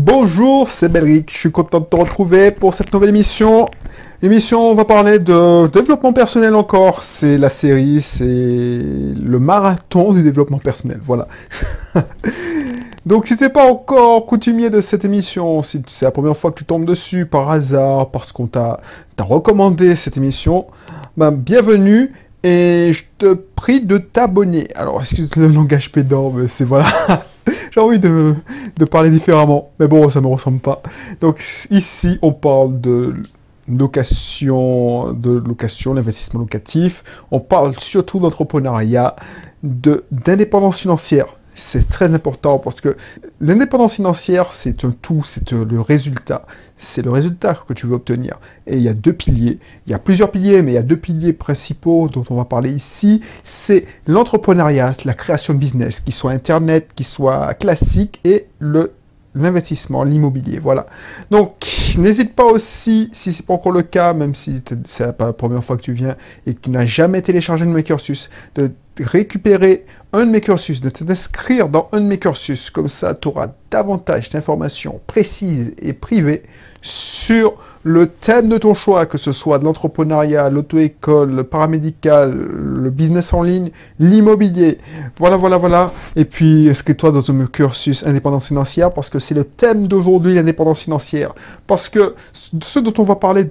Bonjour, c'est Belric, je suis content de te retrouver pour cette nouvelle émission. L'émission, on va parler de développement personnel encore. C'est la série, c'est le marathon du développement personnel, voilà. Donc si t'es pas encore coutumier de cette émission, si c'est la première fois que tu tombes dessus par hasard, parce qu'on t'a recommandé cette émission, ben bienvenue et je te prie de t'abonner. Alors excuse le langage pédant, mais c'est voilà. J'ai envie de parler différemment, mais bon, ça me ressemble pas. Donc ici, on parle de location, l'investissement locatif. On parle surtout d'entrepreneuriat, d'indépendance financière. C'est très important parce que l'indépendance financière, c'est un tout, c'est le résultat. C'est le résultat que tu veux obtenir. Et il y a deux piliers. Il y a plusieurs piliers, mais il y a deux piliers principaux dont on va parler ici. C'est l'entrepreneuriat, la création de business, qui soit Internet, qui soit classique, et l'investissement, l'immobilier, voilà. Donc, n'hésite pas aussi, si c'est pas encore le cas, même si c'est pas la première fois que tu viens et que tu n'as jamais téléchargé un de mes cursus, de récupérer un de mes cursus, de t'inscrire dans un de mes cursus. Comme ça, tu auras davantage d'informations précises et privées sur le thème de ton choix, que ce soit de l'entrepreneuriat, l'auto-école, le paramédical, le business en ligne, l'immobilier. Voilà. Et puis, inscris-toi dans un cursus indépendance financière parce que c'est le thème d'aujourd'hui, l'indépendance financière. Parce que ce dont on va parler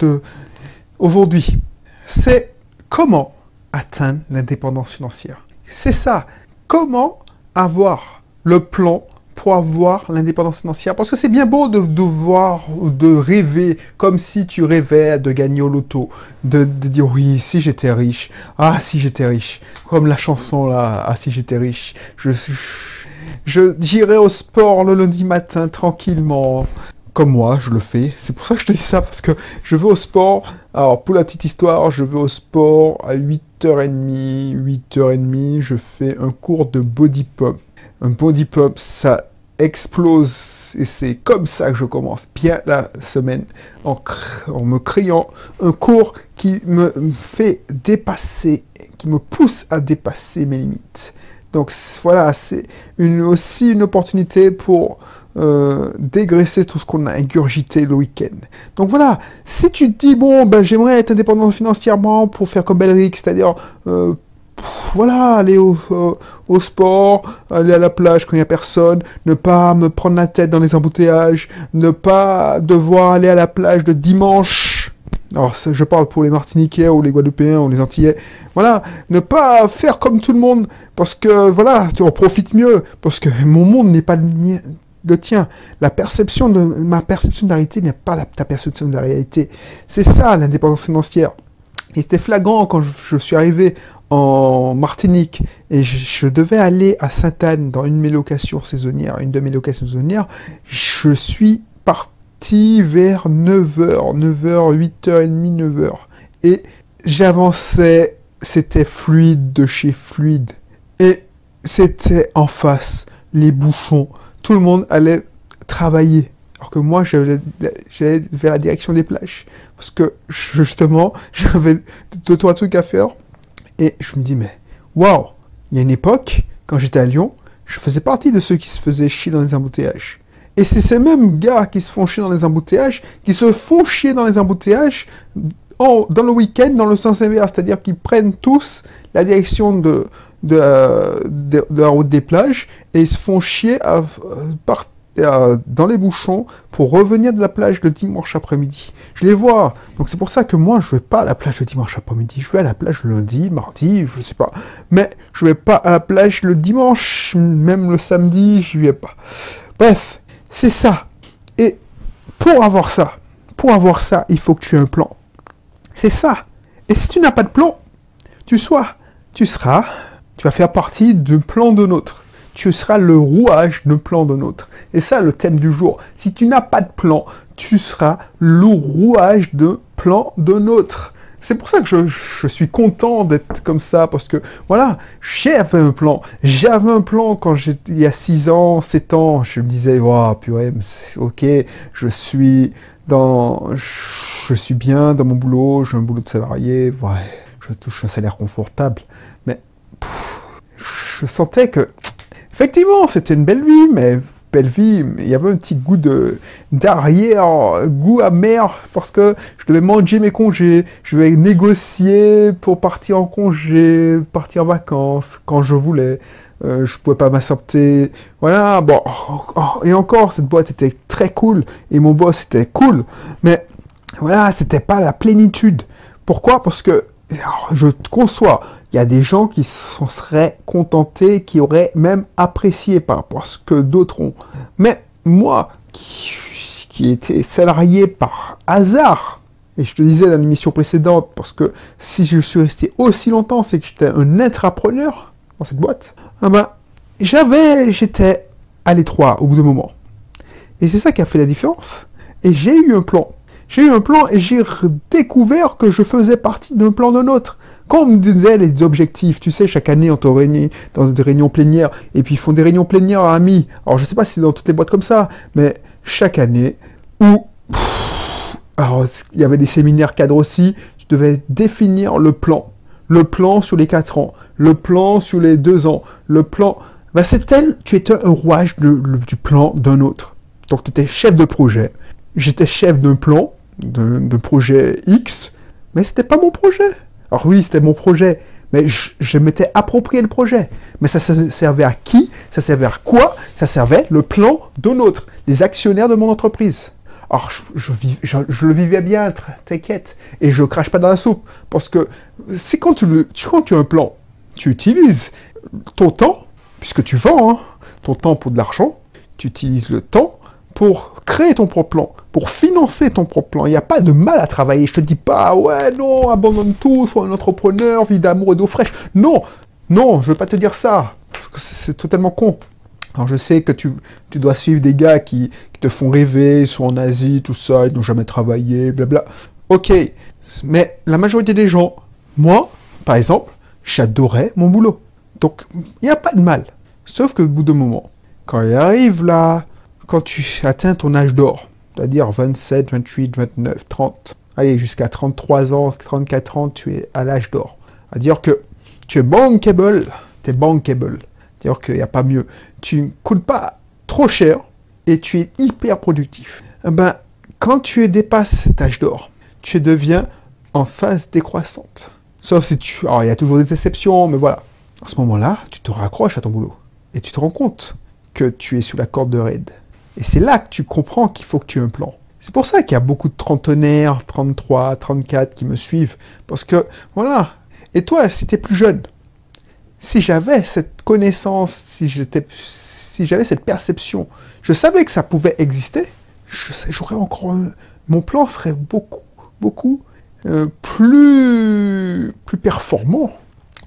aujourd'hui, c'est comment atteindre l'indépendance financière. C'est ça. Comment avoir le plan pour avoir l'indépendance financière? Parce que c'est bien beau de rêver comme si tu rêvais de gagner au loto, de dire oui, si j'étais riche, ah si j'étais riche, comme la chanson là, ah si j'étais riche, j'irais au sport le lundi matin tranquillement. Comme moi, je le fais. C'est pour ça que je te dis ça, parce que je vais au sport. Alors, pour la petite histoire, je vais au sport à 8h30. 8h30, je fais un cours de body pump. Un body pump, ça explose. Et c'est comme ça que je commence bien la semaine, en me créant un cours qui me fait dépasser, qui me pousse à dépasser mes limites. Donc voilà, c'est aussi une opportunité pour dégraisser tout ce qu'on a ingurgité le week-end. Donc voilà, si tu te dis, bon, ben, j'aimerais être indépendant financièrement pour faire comme Belric, c'est-à-dire, voilà, aller au sport, aller à la plage quand il n'y a personne, ne pas me prendre la tête dans les embouteillages, ne pas devoir aller à la plage le dimanche. Alors, je parle pour les Martiniquais ou les Guadeloupéens ou les Antillais. Voilà, ne pas faire comme tout le monde, parce que, voilà, tu en profites mieux, parce que mon monde n'est pas le mien. Le tien. Ma perception de la réalité n'est pas ta perception de la réalité. C'est ça, l'indépendance financière. Et c'était flagrant quand je suis arrivé en Martinique et je devais aller à Sainte-Anne dans une de mes locations saisonnières. Je suis parti vers 9h, 8h30, 9h. Et j'avançais, c'était fluide de chez fluide. Et c'était en face, les bouchons. Tout le monde allait travailler. Alors que moi, j'allais vers la direction des plages. Parce que, justement, j'avais 2-3 trucs à faire. Et je me dis, mais, waouh! Il y a une époque, quand j'étais à Lyon, je faisais partie de ceux qui se faisaient chier dans les embouteillages. Et c'est ces mêmes gars qui se font chier dans les embouteillages, qui se font chier dans les embouteillages dans le week-end, dans le sens inverse. C'est-à-dire qu'ils prennent tous la direction de la route des plages et ils se font chier dans les bouchons pour revenir de la plage le dimanche après-midi. Je les vois. Donc c'est pour ça que moi, je vais pas à la plage le dimanche après-midi. Je vais à la plage le lundi, mardi, je sais pas. Mais je vais pas à la plage le dimanche, même le samedi, je vais pas. Bref, c'est ça. Et pour avoir ça, il faut que tu aies un plan. C'est ça. Et si tu n'as pas de plan, tu vas faire partie du plan d'un autre. Tu seras le rouage d'un plan d'un autre. Et ça, le thème du jour. Si tu n'as pas de plan, tu seras le rouage d'un plan d'un autre. C'est pour ça que je suis content d'être comme ça, parce que, voilà, j'avais un plan. J'avais un plan quand il y a 6 ans, 7 ans. Je me disais, oh, purée, ok, je suis bien dans mon boulot, j'ai un boulot de salarié, ouais, je touche un salaire confortable. Mais je sentais que, effectivement, c'était une belle vie, mais belle vie, mais il y avait un petit goût d'arrière, goût amer, parce que je devais manger mes congés, je devais négocier pour partir en congé, partir en vacances, quand je voulais. Je pouvais pas m'accepter. Voilà, bon. Et encore, cette boîte était très cool, et mon boss était cool, mais voilà, c'était pas la plénitude. Pourquoi? Parce que, alors, je te conçois, il y a des gens qui s'en seraient contentés, qui auraient même apprécié par rapport à ce que d'autres ont. Mais moi, qui étais salarié par hasard, et je te disais dans l'émission précédente, parce que si je suis resté aussi longtemps, c'est que j'étais un intrapreneur dans cette boîte, ah ben, j'étais à l'étroit au bout d'un moment. Et c'est ça qui a fait la différence. Et j'ai eu un plan. J'ai eu un plan et j'ai découvert que je faisais partie d'un plan d'un autre. Quand on me disait les objectifs, tu sais, chaque année on te réunit dans des réunions plénières, et puis ils font des réunions plénières à amis. Alors je sais pas si c'est dans toutes les boîtes comme ça, mais chaque année, alors il y avait des séminaires cadres aussi, tu devais définir le plan. Le plan sur les 4 ans, le plan sur les 2 ans, le plan... Ben c'est tel, tu étais un rouage du plan d'un autre. Donc tu étais chef de projet, j'étais chef d'un plan, d'un projet X, mais c'était pas mon projet. Alors oui, c'était mon projet, mais je m'étais approprié le projet. Mais ça servait à qui? Ça servait à quoi? Ça servait le plan d'un autre, les actionnaires de mon entreprise. Alors je le vivais bien, t'inquiète, et je crache pas dans la soupe, parce que c'est quand tu as un plan, tu utilises ton temps, puisque tu vends ton temps pour de l'argent, tu utilises le temps pour créer ton propre plan, pour financer ton propre plan. Il n'y a pas de mal à travailler. Je te dis pas, ouais, non, abandonne tout, sois un entrepreneur, vie d'amour et d'eau fraîche. Non, non, je veux pas te dire ça. C'est totalement con. Alors je sais que tu dois suivre des gars qui te font rêver, ils sont en Asie, tout ça, ils n'ont jamais travaillé, blabla. Ok, mais la majorité des gens, moi, par exemple, j'adorais mon boulot. Donc, il n'y a pas de mal. Sauf que au bout d'un moment, quand il arrive là, quand tu atteins ton âge d'or, c'est-à-dire 27, 28, 29, 30, allez, jusqu'à 33 ans, 34 ans, tu es à l'âge d'or. C'est-à-dire que tu es bankable, c'est-à-dire qu'il n'y a pas mieux. Tu ne coûtes pas trop cher et tu es hyper productif. Eh ben, quand tu dépasses cet âge d'or, tu deviens en phase décroissante. Sauf si tu... Alors, il y a toujours des exceptions, mais voilà. À ce moment-là, tu te raccroches à ton boulot. Et tu te rends compte que tu es sous la corde raide. Et c'est là que tu comprends qu'il faut que tu aies un plan. C'est pour ça qu'il y a beaucoup de trentenaires, 33, 34 qui me suivent. Parce que, voilà. Et toi, si tu es plus jeune, si j'avais cette connaissance, si j'avais cette perception, je savais que ça pouvait exister, j'aurais encore... mon plan serait beaucoup plus performant.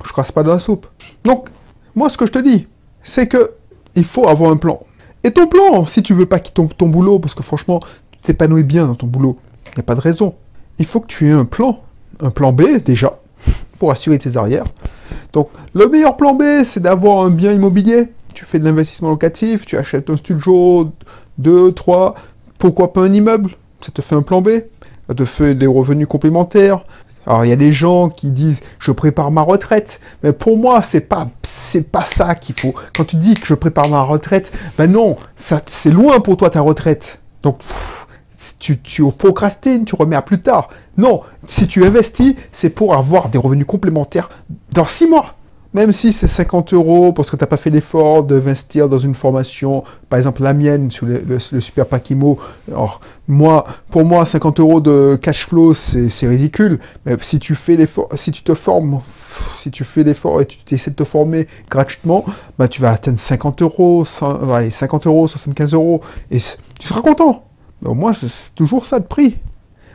Je casse pas dans la soupe. Donc, moi, ce que je te dis, c'est que il faut avoir un plan. Et ton plan, si tu veux pas quitter ton boulot, parce que franchement, tu t'épanouis bien dans ton boulot, il n'y a pas de raison. Il faut que tu aies un plan B déjà, pour assurer tes arrières. Donc, le meilleur plan B, c'est d'avoir un bien immobilier. Tu fais de l'investissement locatif, tu achètes un studio, 2, 3, pourquoi pas un immeuble? Ça te fait un plan B, ça te fait des revenus complémentaires. Alors, il y a des gens qui disent « je prépare ma retraite », mais pour moi, c'est pas ça qu'il faut. Quand tu dis que je prépare ma retraite, ben non, c'est loin pour toi ta retraite. Donc, tu procrastines, tu remets à plus tard. Non, si tu investis, c'est pour avoir des revenus complémentaires dans 6 mois. Même si c'est 50 € parce que tu n'as pas fait l'effort d'investir dans une formation, par exemple la mienne sur le Super Pack Imo. Alors, pour moi, 50 € de cash flow, c'est ridicule. Mais si tu fais l'effort, si tu fais l'effort et tu essaies de te former gratuitement, bah, tu vas atteindre 50 €, 50 €, 75 €, et tu seras content. Mais au moins, c'est toujours ça de prix.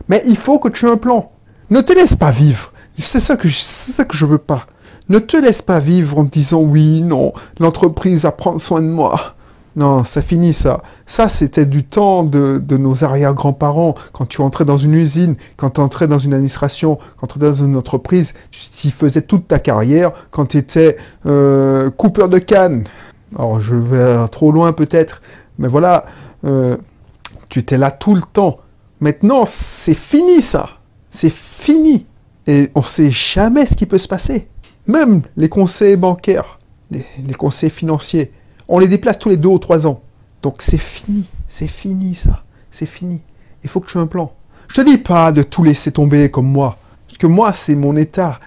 Mais il faut que tu aies un plan. Ne te laisse pas vivre. C'est ça que je veux pas. Ne te laisse pas vivre en te disant oui, non, l'entreprise va prendre soin de moi. Non, ça finit ça. Ça, c'était du temps de nos arrière-grands-parents. Quand tu entrais dans une usine, quand tu entrais dans une administration, quand tu entrais dans une entreprise, tu y faisais toute ta carrière. Quand tu étais coupeur de canne, alors je vais trop loin peut-être, mais voilà, tu étais là tout le temps. Maintenant, c'est fini ça. C'est fini. Et on ne sait jamais ce qui peut se passer. Même les conseillers bancaires, les conseillers financiers, on les déplace tous les 2 ou 3 ans. Donc c'est fini ça, c'est fini. Il faut que tu aies un plan. Je te dis pas de tout laisser tomber comme moi, parce que moi c'est mon état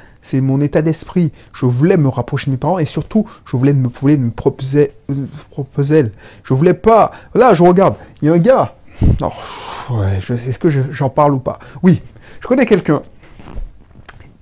d'esprit. Je voulais me rapprocher de mes parents et surtout je voulais me proposer. Je voulais pas. Là je regarde, il y a un gars. Non, ouais, est-ce que j'en parle ou pas? Oui, je connais quelqu'un.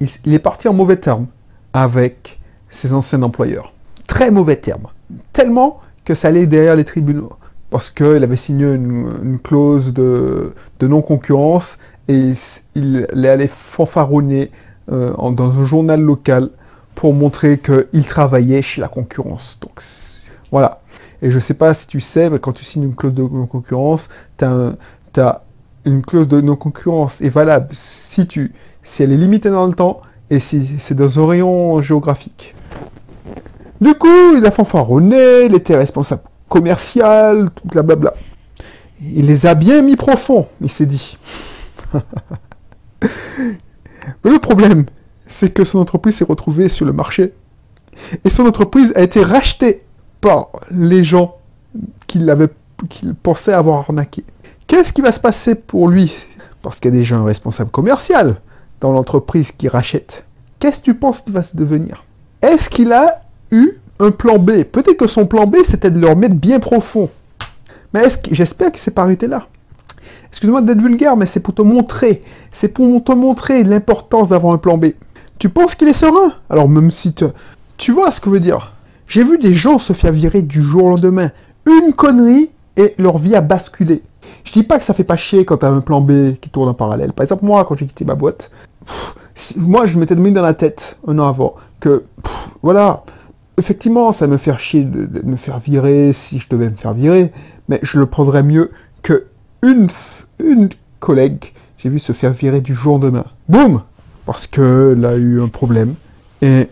Il est parti en mauvais termes avec ses anciens employeurs. Très mauvais termes. Tellement que ça allait derrière les tribunaux. Parce qu'il avait signé une clause de non-concurrence et il allait fanfaronner dans un journal local pour montrer qu'il travaillait chez la concurrence. Donc voilà. Et je ne sais pas si tu sais, mais quand tu signes une clause de non-concurrence, t'as une clause de non-concurrence est valable si elle est limitée dans le temps et si c'est dans un rayon géographique. Du coup, il a fanfaronné, il était responsable commercial, tout blablabla. Il les a bien mis profond, il s'est dit. Mais le problème, c'est que son entreprise s'est retrouvée sur le marché. Et son entreprise a été rachetée par les gens qu'il pensait avoir arnaqué. Qu'est-ce qui va se passer pour lui? Parce qu'il y a déjà un responsable commercial dans l'entreprise qui rachète. Qu'est-ce que tu penses qu'il va se devenir? Est-ce qu'il a eu un plan B? Peut-être que son plan B, c'était de leur mettre bien profond. Mais j'espère qu'il s'est pas arrêté là. Excuse-moi d'être vulgaire, mais c'est pour te montrer. C'est pour te montrer l'importance d'avoir un plan B. Tu penses qu'il est serein? Alors même si tu vois ce que je veux dire. J'ai vu des gens se faire virer du jour au lendemain. Une connerie et leur vie a basculé. Je dis pas que ça fait pas chier quand tu as un plan B qui tourne en parallèle. Par exemple, moi, quand j'ai quitté ma boîte, moi, je m'étais mis dans la tête, un an avant, que, voilà, effectivement, ça me fait chier de me faire virer si je devais me faire virer, mais je le prendrais mieux que une collègue, j'ai vu se faire virer du jour au lendemain. Boum! Parce qu'elle a eu un problème, et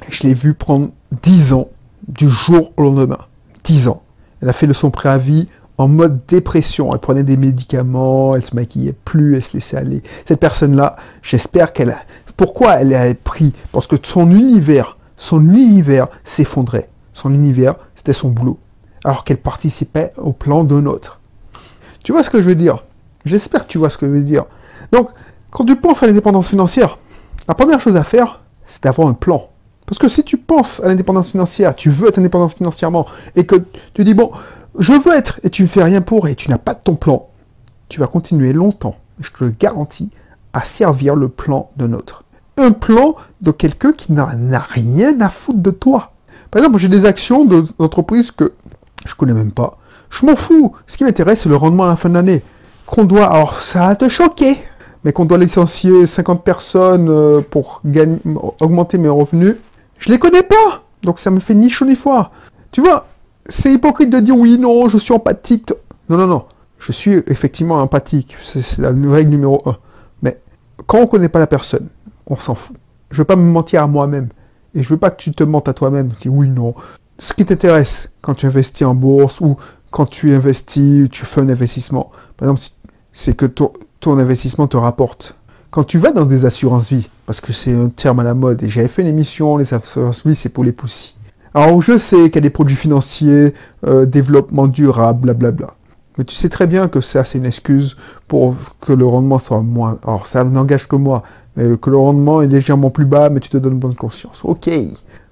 je l'ai vu prendre 10 ans du jour au lendemain. 10 ans. Elle a fait son préavis en mode dépression. Elle prenait des médicaments, elle se maquillait plus, elle se laissait aller. Cette personne-là, j'espère qu'elle a... Pourquoi elle a pris? Parce que son univers s'effondrait. Son univers, c'était son boulot. Alors qu'elle participait au plan d'un autre. Tu vois ce que je veux dire? J'espère que tu vois ce que je veux dire. Donc, quand tu penses à l'indépendance financière, la première chose à faire, c'est d'avoir un plan. Parce que si tu penses à l'indépendance financière, tu veux être indépendant financièrement, et que tu dis, bon, je veux être, et tu ne fais rien pour, et tu n'as pas de ton plan, tu vas continuer longtemps, je te le garantis, à servir le plan d'un autre. Un plan de quelqu'un qui n'a rien à foutre de toi. Par exemple, j'ai des actions d'entreprises que je connais même pas. Je m'en fous. Ce qui m'intéresse, c'est le rendement à la fin de l'année. Alors ça va te choquer, mais qu'on doit licencier 50 personnes pour augmenter mes revenus, je les connais pas. Donc ça me fait ni chaud ni froid. Tu vois, c'est hypocrite de dire oui, non, je suis empathique. Non. Je suis effectivement empathique. C'est la règle numéro 1. Mais quand on connaît pas la personne, on s'en fout. Je veux pas me mentir à moi-même. Et je veux pas que tu te mentes à toi-même. Tu dis oui, non. Ce qui t'intéresse quand tu investis en bourse ou quand tu investis, tu fais un investissement. Par exemple, c'est que ton investissement te rapporte. Quand tu vas dans des assurances-vie, parce que c'est un terme à la mode, et j'avais fait une émission, les assurances-vie, c'est pour les poussis. Alors, je sais qu'il y a des produits financiers, développement durable, blablabla. Mais tu sais très bien que ça, c'est une excuse pour que le rendement soit moins... Alors, ça n'engage que moi, mais que le rendement est légèrement plus bas, mais tu te donnes bonne conscience. Ok.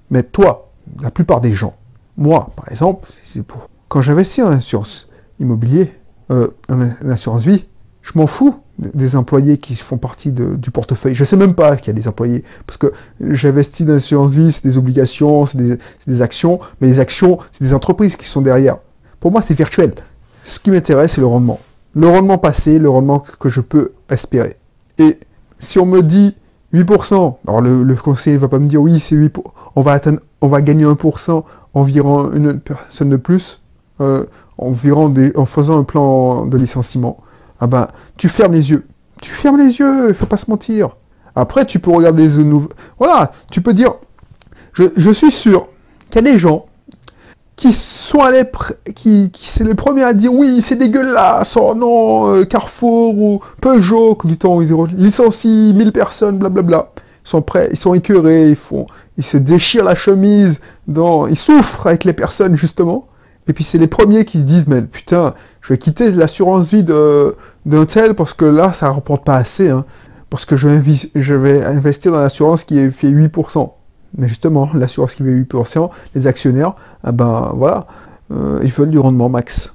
Mais toi, la plupart des gens, moi, par exemple, c'est pour... Quand j'investis en assurance immobilier, en assurance vie, je m'en fous des employés qui font partie du portefeuille. Je ne sais même pas qu'il y a des employés. Parce que j'investis dans l'assurance vie, c'est des obligations, c'est des actions. Mais les actions, c'est des entreprises qui sont derrière. Pour moi, c'est virtuel. Ce qui m'intéresse, c'est le rendement. Le rendement passé, le rendement que je peux espérer. Et si on me dit 8%, alors le conseiller ne va pas me dire oui, c'est 8%, on va gagner 1% environ une personne de plus, en faisant un plan de licenciement. Ah ben, tu fermes les yeux. Tu fermes les yeux, il ne faut pas se mentir. Après, tu peux regarder les nouvelles. Voilà, tu peux dire, je suis sûr qu'il y a des gens qui sont qui c'est les premiers à dire oui, c'est dégueulasse, oh non, Carrefour ou Peugeot, du temps où ils licencient 1000 personnes, blablabla. Ils sont prêts, ils sont écœurés, ils se déchirent la chemise, ils souffrent avec les personnes, justement. Et puis c'est les premiers qui se disent, mais putain, je vais quitter l'assurance vie d'un tel parce que là, ça ne rapporte pas assez. Hein, parce que je vais investir dans l'assurance qui fait 8%. Mais justement, l'assurance qui fait 8%, les actionnaires, ah ben voilà, ils veulent du rendement max.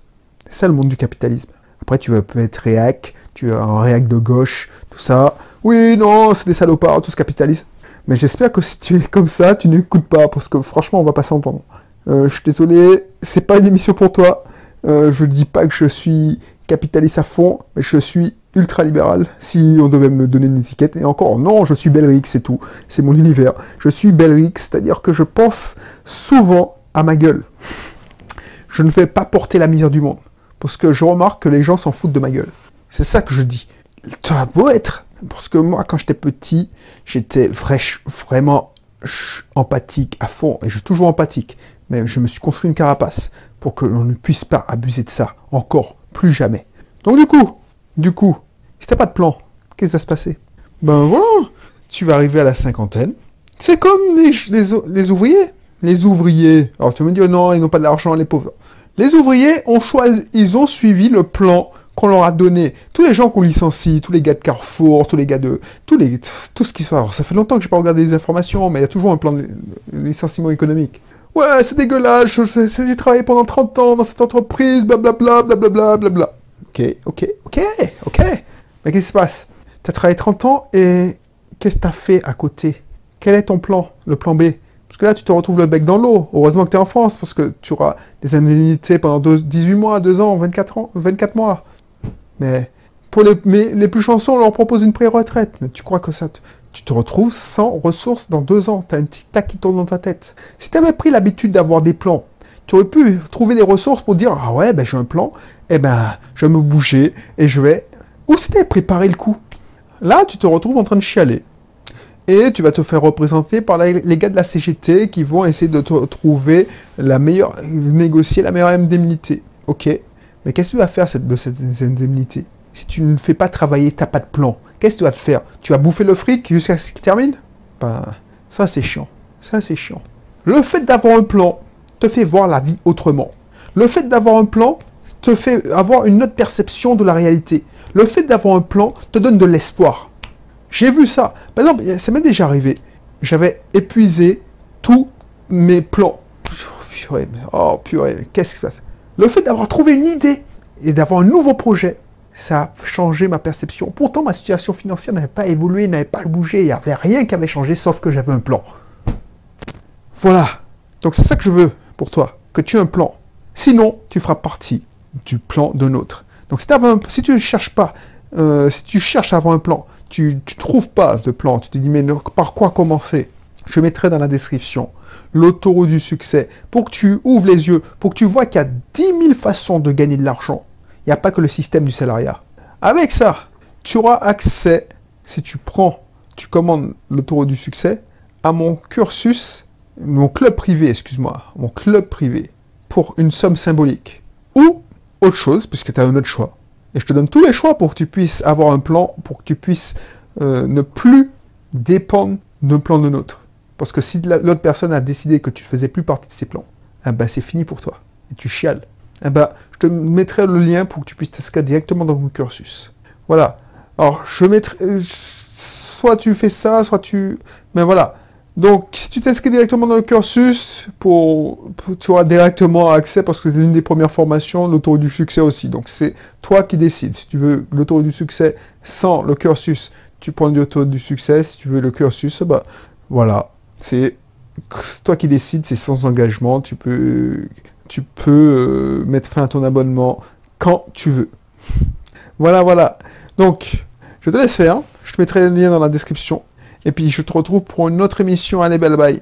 C'est ça le monde du capitalisme. Après, peux être réac, tu as un réac de gauche, tout ça. Oui, non, c'est des salopards, tout ce capitalisme. Mais j'espère que si tu es comme ça, tu n'écoutes pas, parce que franchement, on va pas s'entendre. Je suis désolé, c'est pas une émission pour toi. Je dis pas que je suis capitaliste à fond, mais je suis ultra-libéral, si on devait me donner une étiquette. Et encore, non, je suis Belric, c'est tout. C'est mon univers. Je suis Belric, c'est-à-dire que je pense souvent à ma gueule. Je ne vais pas porter la misère du monde. Parce que je remarque que les gens s'en foutent de ma gueule. C'est ça que je dis. Tu as beau être. Parce que moi, quand j'étais petit, j'étais vraiment empathique à fond. Et je suis toujours empathique. Mais je me suis construit une carapace pour que l'on ne puisse pas abuser de ça. Encore. Plus jamais. Donc du coup, si t'as pas de plan, qu'est-ce qui va se passer? Ben voilà. Tu vas arriver à la cinquantaine. C'est comme les ouvriers. Les ouvriers. Alors tu me dis, oh non, ils n'ont pas d'argent, les pauvres. Les ouvriers ils ont suivi le plan qu'on leur a donné. Tous les gens qu'on licencie, tous les gars de Carrefour, tous les gars de... tout ce qui se fait. Alors, ça fait longtemps que j'ai pas regardé les informations, mais il y a toujours un plan de licenciement économique. Ouais, c'est dégueulasse, j'ai travaillé pendant 30 ans dans cette entreprise, blablabla, blablabla, blablabla. Ok. Mais qu'est-ce qui se passe? T'as travaillé 30 ans et qu'est-ce que t'as fait à côté? Quel est ton plan, le plan B? Parce que là, tu te retrouves le bec dans l'eau. Heureusement que tu es en France, parce que tu auras des indemnités pendant 18 mois, 2 ans, 24 mois. Mais pour les plus chanceux, on leur propose une pré-retraite. Mais tu crois que ça... Tu te retrouves sans ressources dans 2 ans. Tu as un petit tac qui tourne dans ta tête. Si tu avais pris l'habitude d'avoir des plans, tu aurais pu trouver des ressources pour dire, ah ouais, ben j'ai un plan, je vais me bouger et je vais... Où c'était préparer le coup? Là, tu te retrouves en train de chialer. Et tu vas te faire représenter par les gars de la CGT qui vont essayer de te trouver négocier la meilleure indemnité. Ok, mais qu'est-ce que tu vas faire de cette indemnité? Si tu ne fais pas travailler, si tu n'as pas de plan, qu'est-ce que tu vas te faire? Tu vas bouffer le fric jusqu'à ce qu'il termine? Ben, ça c'est chiant. Le fait d'avoir un plan te fait voir la vie autrement. Le fait d'avoir un plan te fait avoir une autre perception de la réalité. Le fait d'avoir un plan te donne de l'espoir. J'ai vu ça. Par exemple, ça m'est déjà arrivé. J'avais épuisé tous mes plans. Oh purée, qu'est-ce qui se passe? Le fait d'avoir trouvé une idée et d'avoir un nouveau projet, ça a changé ma perception. Pourtant, ma situation financière n'avait pas évolué, n'avait pas bougé. Il n'y avait rien qui avait changé, sauf que j'avais un plan. Voilà. Donc c'est ça que je veux pour toi, que tu aies un plan. Sinon, tu feras partie du plan d'un autre. Donc si tu ne cherches pas, si tu cherches à avoir un plan, tu ne trouves pas de plan, tu te dis mais par quoi commencer? Je mettrai dans la description l'autoroute du succès pour que tu ouvres les yeux, pour que tu vois qu'il y a 10 000 façons de gagner de l'argent. Il n'y a pas que le système du salariat. Avec ça, tu auras accès, si tu commandes l'autoroute du succès, à mon club privé, pour une somme symbolique. Ou autre chose, puisque tu as un autre choix. Et je te donne tous les choix pour que tu puisses avoir un plan, pour que tu puisses ne plus dépendre d'un plan d'un autre. Parce que si l'autre personne a décidé que tu ne faisais plus partie de ses plans, c'est fini pour toi. Et tu chiales. Je te mettrai le lien pour que tu puisses t'inscrire directement dans mon cursus. Voilà. Alors, je mettrai... soit tu fais ça, soit tu... Mais voilà. Donc, si tu t'inscris directement dans le cursus, tu auras directement accès, parce que c'est l'une des premières formations, l'autoroute du succès aussi. Donc, c'est toi qui décides. Si tu veux l'autoroute du succès sans le cursus, tu prends l'autoroute du succès. Si tu veux le cursus, voilà. C'est toi qui décides, c'est sans engagement. Tu peux mettre fin à ton abonnement quand tu veux. Voilà. Donc, je te laisse faire. Je te mettrai le lien dans la description. Et puis, je te retrouve pour une autre émission. Allez, bye bye.